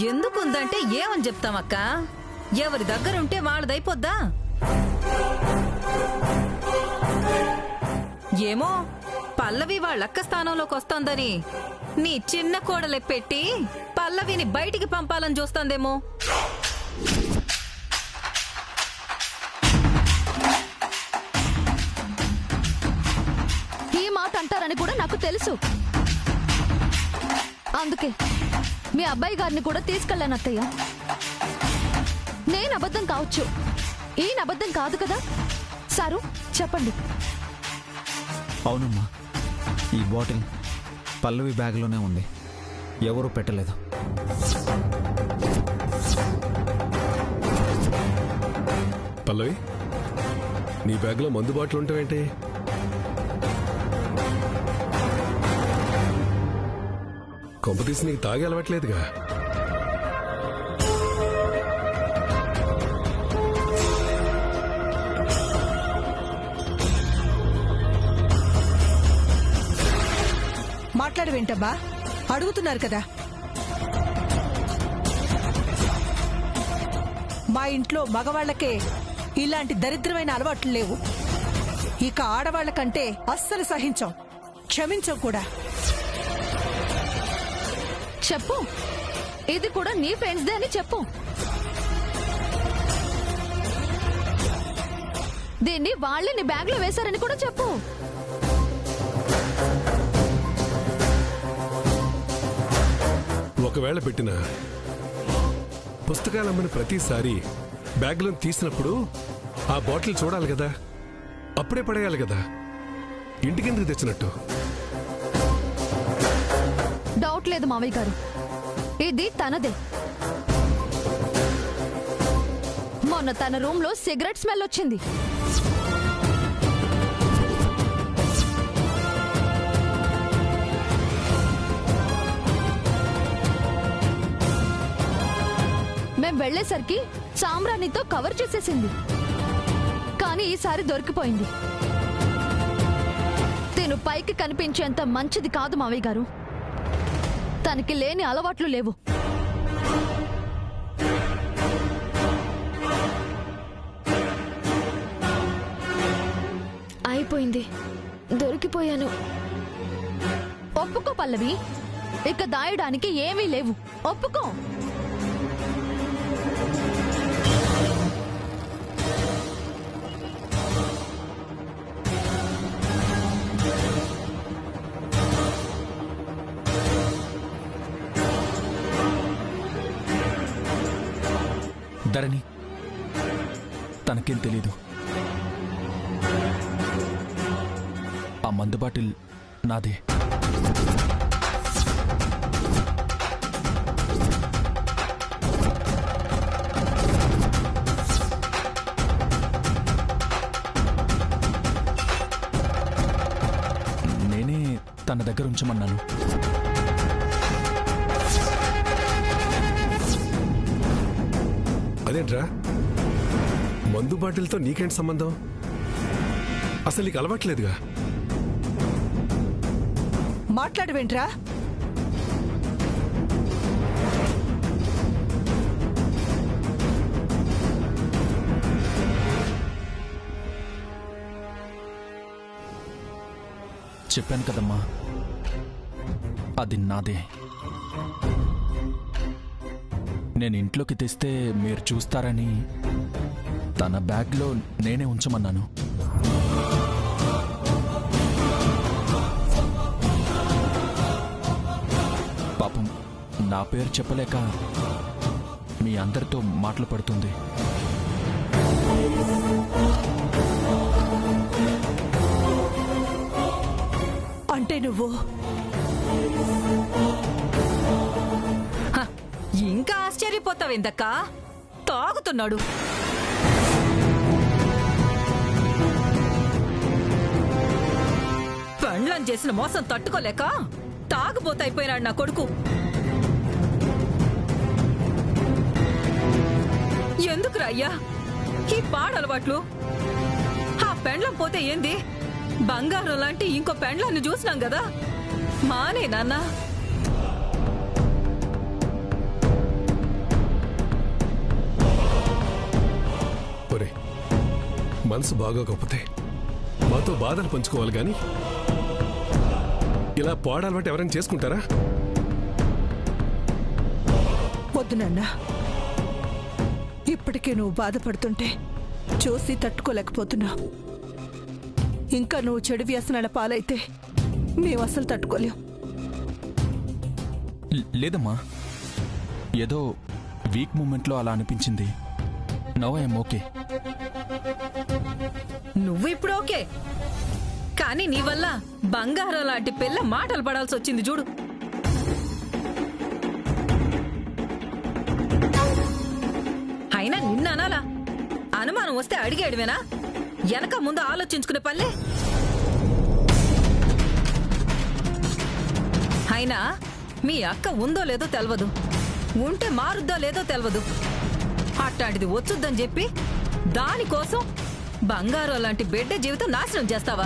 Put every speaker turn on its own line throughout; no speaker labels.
ఎందుకుందంటే ఏమని చెప్తామక్క? ఎవరి దగ్గరుంటే వాళ్ళదైపోద్దా? ఏమో పల్లవి వాళ్ళక్క స్థానంలోకి వస్తోందని నీ చిన్న కోడలే పెట్టి పల్లవిని బయటికి పంపాలని చూస్తోందేమో.
ఈ మాట అంటారని కూడా నాకు తెలుసు. అందుకే మీ అబ్బాయి గారిని కూడా తీసుకెళ్ళాను అత్తయ్య. నేను అబద్ధం కావచ్చు, ఈయన అబద్ధం కాదు కదా సారు, చెప్పండి.
అవునమ్మా, ఈ బాటిల్ పల్లవి బ్యాగ్లోనే ఉంది, ఎవరూ పెట్టలేదు.
పల్లవి, నీ బ్యాగ్లో మందు బాటిల్ ఉంటావేంటి? కొంపతీసి నీకు తాగి అలవాట్లేదుగా.
మాట్లాడవేంటబ్బా? అడుగుతున్నారు కదా. మా ఇంట్లో మగవాళ్లకే ఇలాంటి దరిద్రమైన అలవాట్లు లేవు. ఇక ఆడవాళ్లకంటే అస్సలు సహించం, క్షమించం కూడా.
చెప్పు, ఇది కూడా నీ ఫ్రెండ్స్దే అని చెప్పు. దీన్ని వాళ్ళే నీ బ్యాగ్ లో వేశారని కూడా చెప్పు.
ఒకవేళ పెట్టిన పుస్తకాలమ్మని ప్రతిసారి బ్యాగ్లో తీసినప్పుడు ఆ బాటిల్ చూడాలి కదా, అప్పుడే పడేయాలి కదా, ఇంటికెందుకు తెచ్చినట్టు?
డౌట్ లేదు మావయ్య గారు, ఇది తనదే. మొన్న తన రూమ్ లో సిగరెట్ స్మెల్ వచ్చింది. మేం వెళ్లేసరికి సామ్రాణితో కవర్ చేసేసింది. కానీ ఈసారి దొరికిపోయింది. తిను పైకి కనిపించేంత మంచిది కాదు మావయ్య గారు. తనకి లేని అలవాట్లు లేవు.
అయిపోయింది, దొరికిపోయాను.
ఒప్పుకో పల్లవి, ఇక దాయడానికి ఏమీ లేవు. ఒప్పుకో.
ధరణి, తనకేం తెలీదు. ఆ మందు బాటిల్ నాదే. నేనే తన దగ్గర ఉంచమన్నాను.
అదేంట్రా, మందు బాటిల్తో నీకేంటి సంబంధం? అసలు నీకు అలవాట్లేదుగా.
మాట్లాడవేంట్రా?
చెప్పాను కదమ్మా, అది నాదే. నేను ఇంట్లోకి తెస్తే మీరు చూస్తారని తన బ్యాగ్లో నేనే ఉంచమన్నాను. పాపం నా పేరు చెప్పలేక మీ అందరితో మాటలు పడుతుంది.
అంటే నువ్వు
ఇంకా ఆశ్చర్యపోతావేందక్క? తాగుతున్నాడు. పెండ్లం చేసిన మోసం తట్టుకోలేక తాగుబోతైపోయినాడు నా కొడుకు. ఎందుకురా అయ్యా ఈ పాడలవాట్లు? ఆ పెండ్లం పోతే ఏంది? బంగారం లాంటి ఇంకో పెండ్లాన్ని చూసినాం కదా. మానే నాన్న.
మనసు బాగోకపోతే మాతో బాధలు పంచుకోవాలి గాని ఇలా పాడాలబట్టి ఎవరైనా చేసుకుంటారా?
వద్దు నాన్న, ఇప్పటికే నువ్వు బాధపడుతుంటే చూసి తట్టుకోలేకపోతున్నావు. ఇంకా నువ్వు చెడు వ్యసనాల పాలైతే మేము అసలు తట్టుకోలేం.
లేదమ్మా, ఏదో వీక్ మూమెంట్లో అలా అనిపించింది. Now I'm okay.
నువ్వు ఇప్పుడు ఓకే, కానీ నీ వల్ల బంగారం లాంటి పిల్ల మాటలు పడాల్సి వచ్చింది చూడు. అయినా నిన్న అనాలా? అనుమానం వస్తే అడిగేడువేనా? వెనక ముందు ఆలోచించుకునే పల్లె. అయినా మీ అక్క ఉందో లేదో తెలవదు, ఉంటే మారుద్దో లేదో తెలవదు. అట్లాంటిది వచ్చుద్దని చెప్పి దానికోసం బంగారం లాంటి బిడ్డ జీవితం నాశనం చేస్తావా?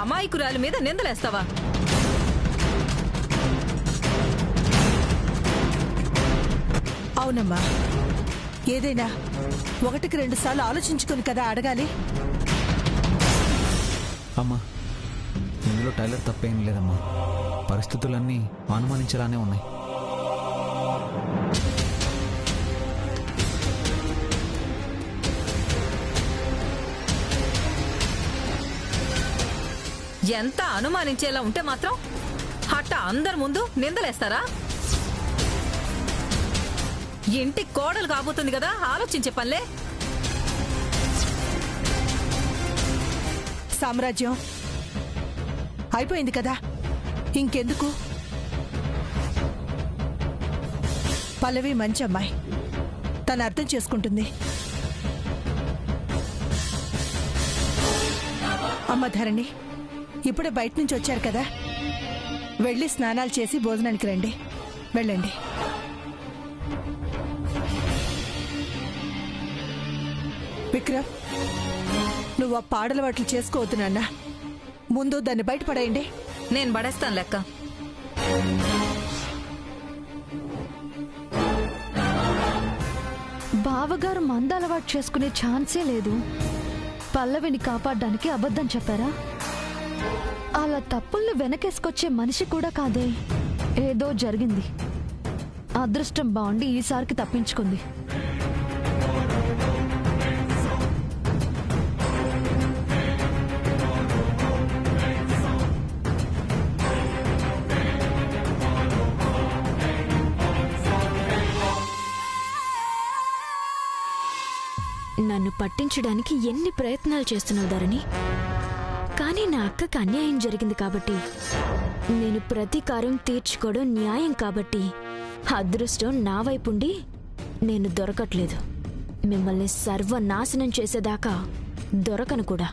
అమాయకురాలి మీద నిందలేస్తావా?
అవునమ్మా, ఏదైనా 1-2 సార్లు ఆలోచించుకుని కదా అడగాలి.
అమ్మా, ఇందులో టైలర్ తప్పేం లేదమ్మా. పరిస్థితులన్నీ అనుమానించేలానే ఉన్నాయి.
ఎంత అనుమానించేలా ఉంటే మాత్రం అట్ట అందరి ముందు నిందలేస్తారా? ఇంటి కోడలు కాబోతుంది కదా, ఆలోచించే పనిలే.
సామ్రాజ్యం అయిపోయింది కదా, ఇంకెందుకు? పల్లవి మంచి అమ్మాయి, తను అర్థం చేసుకుంటుంది. అమ్మ ధరణి, ఇప్పుడే బయట నుంచి వచ్చారు కదా, వెళ్ళి స్నానాలు చేసి భోజనానికి రండి. వెళ్ళండి. విక్రమ్, నువ్వు ఆ పాడలవాట్లు చేసుకోవద్దు నాన్న. ముందు దాన్ని బయటపడేయండి.
నేను పడేస్తాను లెక్క.
బావగారు మంద అలవాటు చేసుకునే ఛాన్సే లేదు. పల్లవిని కాపాడడానికి అబద్ధం చెప్పారా? అలా తప్పుల్ని వెనకేసుకొచ్చే మనిషి కూడా కాదే. ఏదో జరిగింది. అదృష్టం బాగుండి ఈసారికి తప్పించుకుంది.
నన్ను పట్టించడానికి ఎన్ని ప్రయత్నాలు చేస్తున్నావు ధరణి, కానీ నా అక్కకు అన్యాయం జరిగింది కాబట్టి, నేను ప్రతీకారం తీర్చుకోవడం న్యాయం కాబట్టి అదృష్టం నా వైపుండి నేను దొరకట్లేదు. మిమ్మల్ని సర్వనాశనం చేసేదాకా దొరకను కూడా.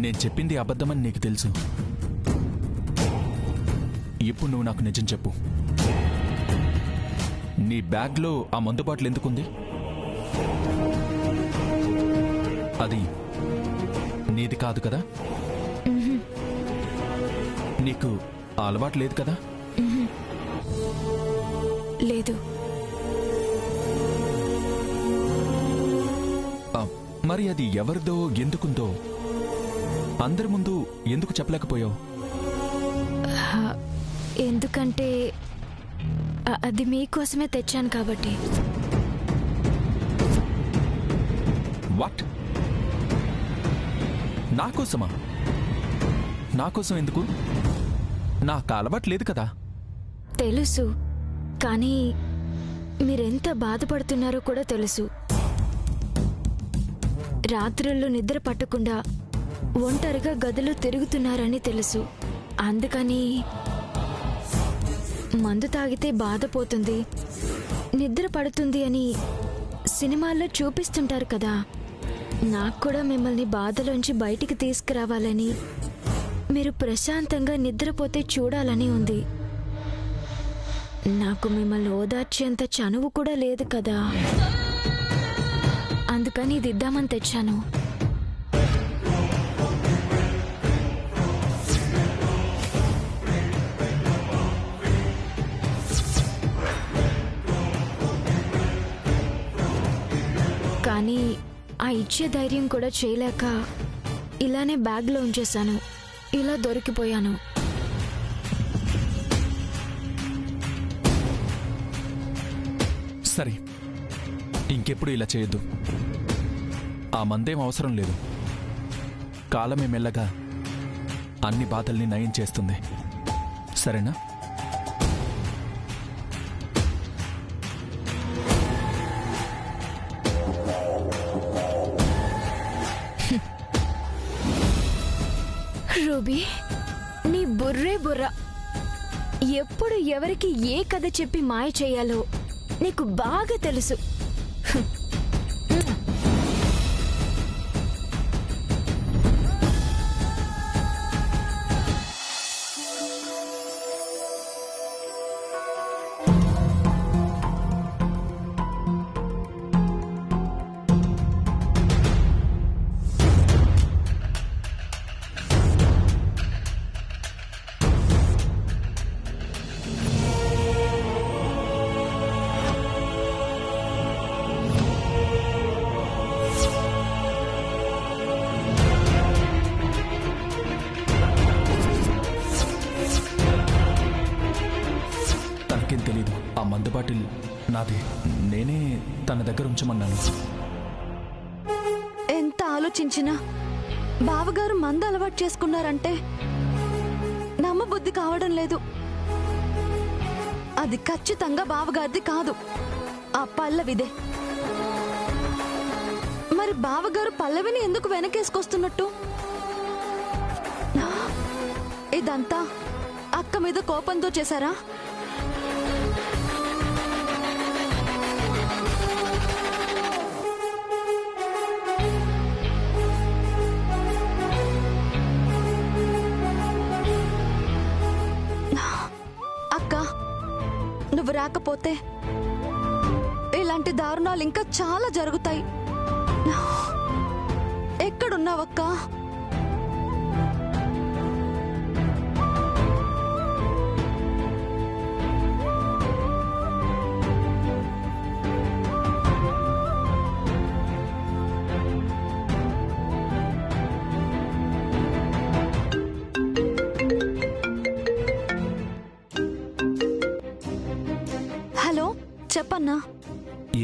నేను చెప్పింది అబద్ధమని నీకు తెలుసు. ఇప్పుడు నువ్వు నాకు నిజం చెప్పు. నీ బ్యాగ్లో ఆ మందు బాటిల్ ఎందుకుంది? అది నీది కాదు కదా? నీకు ఆ అలవాటు లేదు కదా?
లేదు.
మరి అది ఎవరిదో ఎందుకుందో అందరి ముందు ఎందుకు చెప్పలేకపోయావు?
ఎందుకంటే అది మీకోసమే తెచ్చాను కాబట్టి.
వాట్? నాకోసమా? నాకోసం ఎందుకు? నాకు అలవాటు లేదు కదా.
తెలుసు, కానీ మీరెంత బాధపడుతున్నారో కూడా తెలుసు. రాత్రుల్లో నిద్ర పట్టకుండా ఒంటరిగా గదిలో తిరుగుతున్నారని తెలుసు. అందుకని మందు తాగితే బాధపోతుంది, నిద్ర పడుతుంది అని సినిమాల్లో చూపిస్తుంటారు కదా. నాకు కూడా మిమ్మల్ని బాధలోంచి బయటికి తీసుకురావాలని, మీరు ప్రశాంతంగా నిద్రపోతే చూడాలని ఉంది. నాకు మిమ్మల్ని ఓదార్చేంత చనువు కూడా లేదు కదా. అందుకని ఇది ఇద్దామని తెచ్చాను. కానీ ఆ ఇచ్చే ధైర్యం కూడా చేయలేక ఇలానే బ్యాగ్లో ఉంచేశాను. ఇలా దొరికిపోయాను.
సరే, ఇంకెప్పుడు ఇలా చేయొద్దు. ఆ మందేం అవసరం లేదు. కాలమే మెల్లగా అన్ని బాధల్ని నయం చేస్తుంది. సరేనా?
రూబీ, నీ బుర్రే బుర్ర. ఎప్పుడు ఎవరికి ఏ కథ చెప్పి మాయ చేయాలో నీకు బాగా తెలుసు.
తనకేం తెలీదు. ఆ మందు బాటిల్ నాది. నేనే తన దగ్గర ఉంచమన్నాను.
ఎంత ఆలోచించినా బావగారు మందు అలవాటు చేసుకున్నారంటే నమ్మబుద్ధి కావడం లేదు. అది ఖచ్చితంగా బావగారిది కాదు, ఆ పల్లవిదే. మరి బావగారు పల్లవిని ఎందుకు వెనకేసుకొస్తున్నట్టు? ఇదంతా అక్క మీద కోపంతో చేశారా? అక్క, నువ్వు రాకపోతే ఇలాంటి దారుణాలు ఇంకా చాలా జరుగుతాయి. ఎక్కడున్నావక్క? హలో, చెప్పన్నా.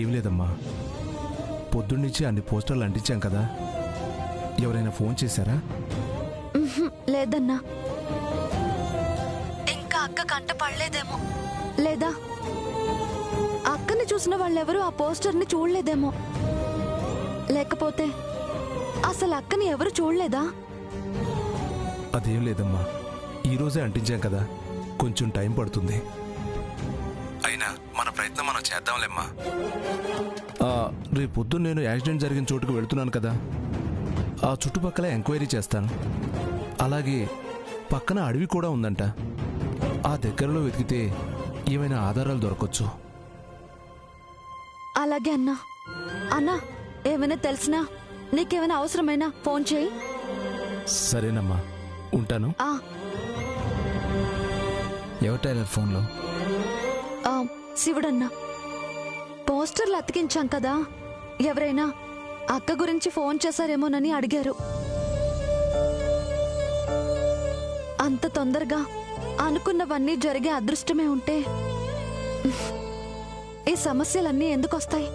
ఏం లేదమ్మా, పొద్దున్నుంచి అన్ని పోస్టర్లు అంటించాం కదా, ఎవరైనా ఫోన్ చేశారా?
లేదన్నా. ఇంకా అక్క కంట పడలేదేమో, లేదా అక్కని చూసిన వాళ్ళెవరూ ఆ పోస్టర్ని చూడలేదేమో, లేకపోతే అసలు అక్కని ఎవరు చూడలేదా?
అదేం లేదమ్మా, ఈరోజే అంటించాం కదా, కొంచెం టైం పడుతుంది. అయినా మన ప్రయత్నం మనం చేద్దాంలేమ్మా. రేపు పొద్దున్న నేను యాక్సిడెంట్ జరిగిన చోటుకు వెళుతున్నాను కదా, ఆ చుట్టుపక్కల ఎంక్వైరీ చేస్తాను. అలాగే పక్కన అడవి కూడా ఉందంట, ఆ దగ్గరలో వెతికితే ఏమైనా ఆధారాలు దొరకొచ్చు.
అలాగే అన్నా. అన్నా, ఏమైనా తెలిసినా నీకేమైనా అవసరమైనా ఫోన్ చేయి.
సరేనమ్మా, ఉంటాను.
ఎవరు టైలర్ ఫోన్లో?
శివుడన్నా. పోస్టర్లు అతికించాం కదా, ఎవరైనా అక్క గురించి ఫోన్ చేశారేమోనని అడిగారు. అంత తొందరగా అనుకున్నవన్నీ జరిగే అదృష్టమే ఉంటే ఈ సమస్యలన్నీ ఎందుకొస్తాయి?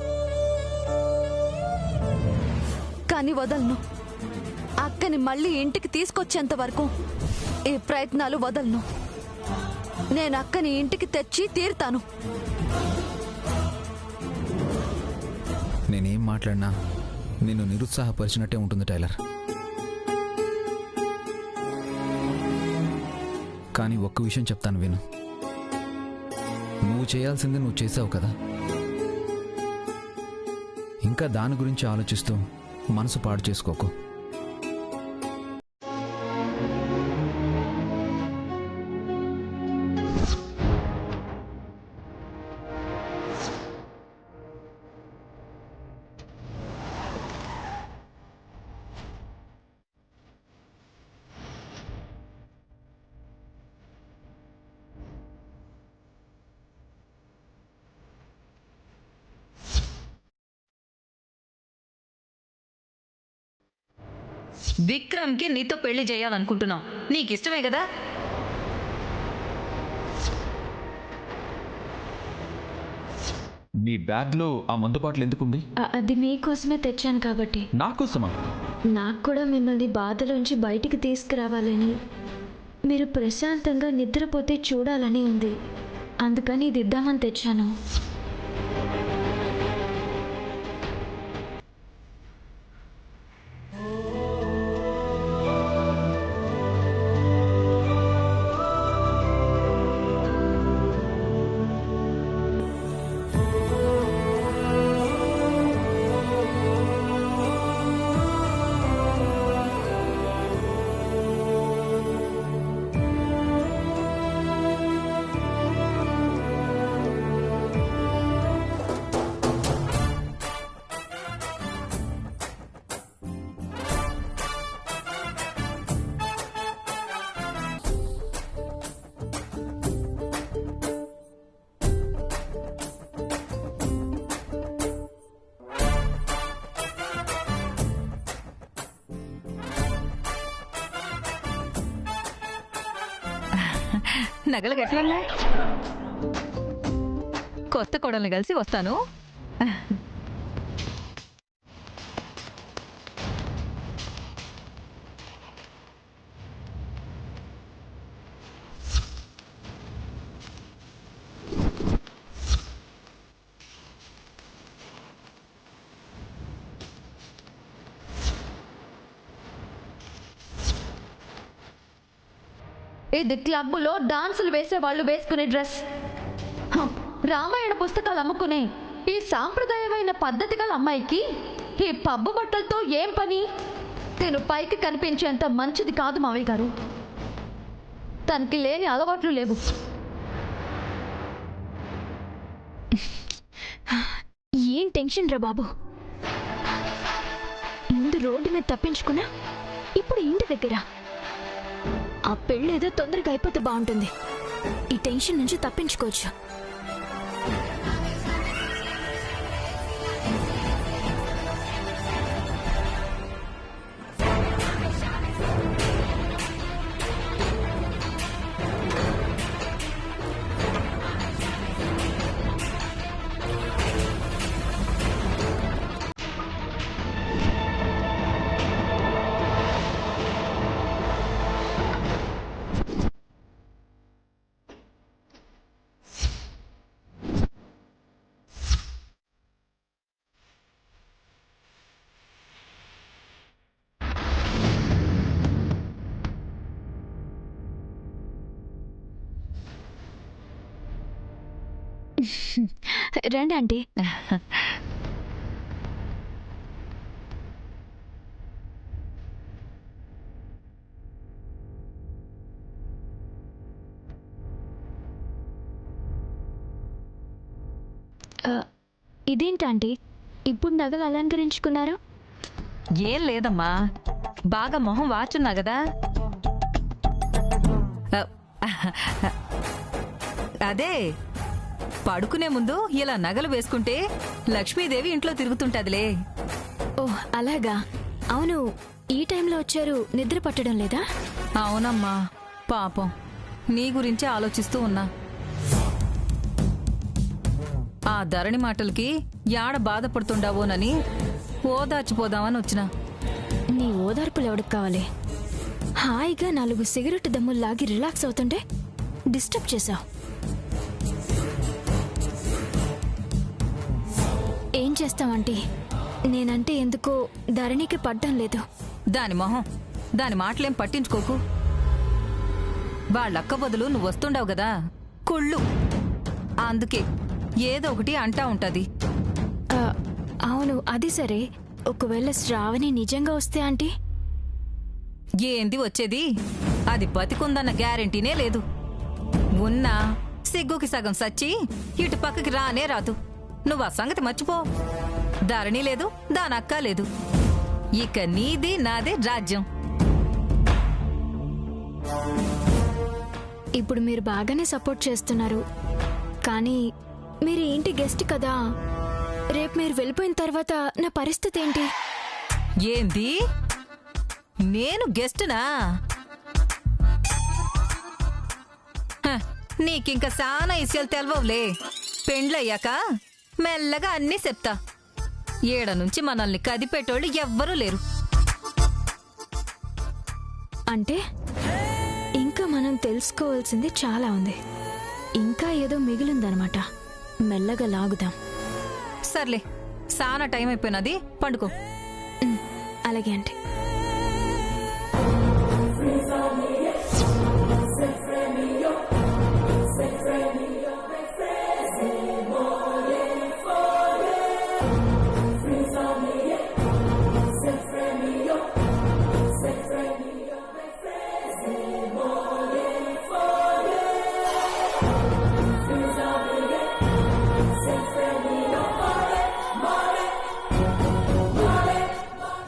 కానీ వదలను. అక్కని మళ్ళీ ఇంటికి తీసుకొచ్చేంత వరకు ఈ ప్రయత్నాలు వదలను. నేను అక్కని ఇంటికి తెచ్చి తీరుతాను.
నేనేం మాట్లాడినా నిన్ను నిరుత్సాహపరిచినట్టే ఉంటుంది టైలర్. కానీ ఒక్క విషయం చెప్తాను విను. నువ్వు చేయాల్సింది నువ్వు చేసావు కదా, ఇంకా దాని గురించి ఆలోచిస్తూ మనసు పాడు చేసుకోకు.
విక్రమ్కి నీతో పెళ్లి చేయాలనుకుంటున్నావు, నీకు ఇష్టమే కదా?
నీ బ్యాగ్లో ఆ మందు బాటిల్ ఎందుకుంది?
అది మీకోసమే తెచ్చాను కాబట్టి.
నా కోసమా?
నాకు కూడా మిమ్మల్ని బాధలోంచి బయటికి తీసుకురావాలని, మీరు ప్రశాంతంగా నిద్రపోతే చూడాలని ఉంది. అందుకని ఇది ఇద్దామని తెచ్చాను.
నగలు గట్లన్నా కొత్త కోడల్ని కలిసి వస్తాను.
ఇది క్లబ్లో డాన్సులు వేసే వాళ్ళు వేసుకునే డ్రెస్. రామాయణ పుస్తకాలు అమ్ముకునే ఈ సాంప్రదాయమైన పద్ధతి గల అమ్మాయికి ఈ పబ్బు బట్టలతో ఏం పని? నేను పైకి కనిపించేంత మంచిది కాదు మావయ్య గారు. తనకి లేని అలవాట్లు లేవు.
ఏం టెన్షన్ రా బాబు. ముందు రోడ్డు మీద తప్పించుకున్నా, ఇప్పుడు ఇంటి దగ్గర. ఆ పెళ్ళి ఏదో తొందరగా అయిపోతే బాగుంటుంది. ఈ టెన్షన్ నుంచి తప్పించుకోవచ్చు. రండి ఆంటీ. ఇదేంటంటీ ఇప్పుడు నగలు అలంకరించుకున్నారు?
ఏం లేదమ్మా, బాగా మొహం వాచున్నా కదా. అదే పడుకునే ముందు ఇలా నగలు వేసుకుంటే లక్ష్మీదేవి ఇంట్లో తిరుగుతుంటదిలే.
ఓ అలాగా. అవును, ఈ టైంలో వచ్చారు, నిద్ర పట్టడం లేదా?
అవునమ్మా, పాపం నీ గురించి ఆలోచిస్తూ ఉన్నా. ఆ ధరణి మాటలకి యాడ బాధపడుతుండావోనని ఓదార్చిపోదామని వచ్చిన.
నీ ఓదార్పులు ఎవడికి కావాలి? హాయిగా 4 సిగరెట్ దమ్ముల్లాగి రిలాక్స్ అవుతుంటే డిస్టర్బ్ చేశావు. ఏం చేస్తావంటే, నేనంటే ఎందుకో ధరణికి పడ్డం లేదు.
దాని మొహం, దాని మాటలేం పట్టించుకోకు. వాళ్ళక్క బదులు నువ్వు వస్తుండావు కదా, కుళ్ళు. అందుకే ఏదో ఒకటి అంటా ఉంటది.
అవును, అది సరే. ఒకవేళ శ్రావణి నిజంగా వస్తే ఆంటీ?
ఏంది వచ్చేది? అది బతికుందన్న గ్యారెంటీనే లేదు. ఉన్నా సిగ్గుకి సగం సచ్చి ఇటు పక్కకి రానే రాదు. నువ్వు ఆ సంగతి మర్చిపో. ధరణి లేదు, దానక్క లేదు. ఇక నీది నాదే రాజ్యం.
ఇప్పుడు మీరు బాగానే సపోర్ట్ చేస్తున్నారు, కానీ మీరు ఏంటి గెస్ట్ కదా. రేపు మీరు వెళ్ళిపోయిన తర్వాత నా పరిస్థితి ఏంటి?
ఏంది? నేను గెస్టునా? నీకింక సానా ఇస్యాలు తెలవవులే. పెండ్లయ్యాక మెల్లగా అన్నీ చెప్తా. ఏడ నుంచి మనల్ని కదిపెట్టోళ్ళు ఎవ్వరూ లేరు.
అంటే ఇంకా మనం తెలుసుకోవాల్సింది చాలా ఉంది. ఇంకా ఏదో మిగిలిందనమాట. మెల్లగా లాగుదాం.
సర్లే, సానా టైం అయిపోయినది, పండుకో.
అలాగే అంటే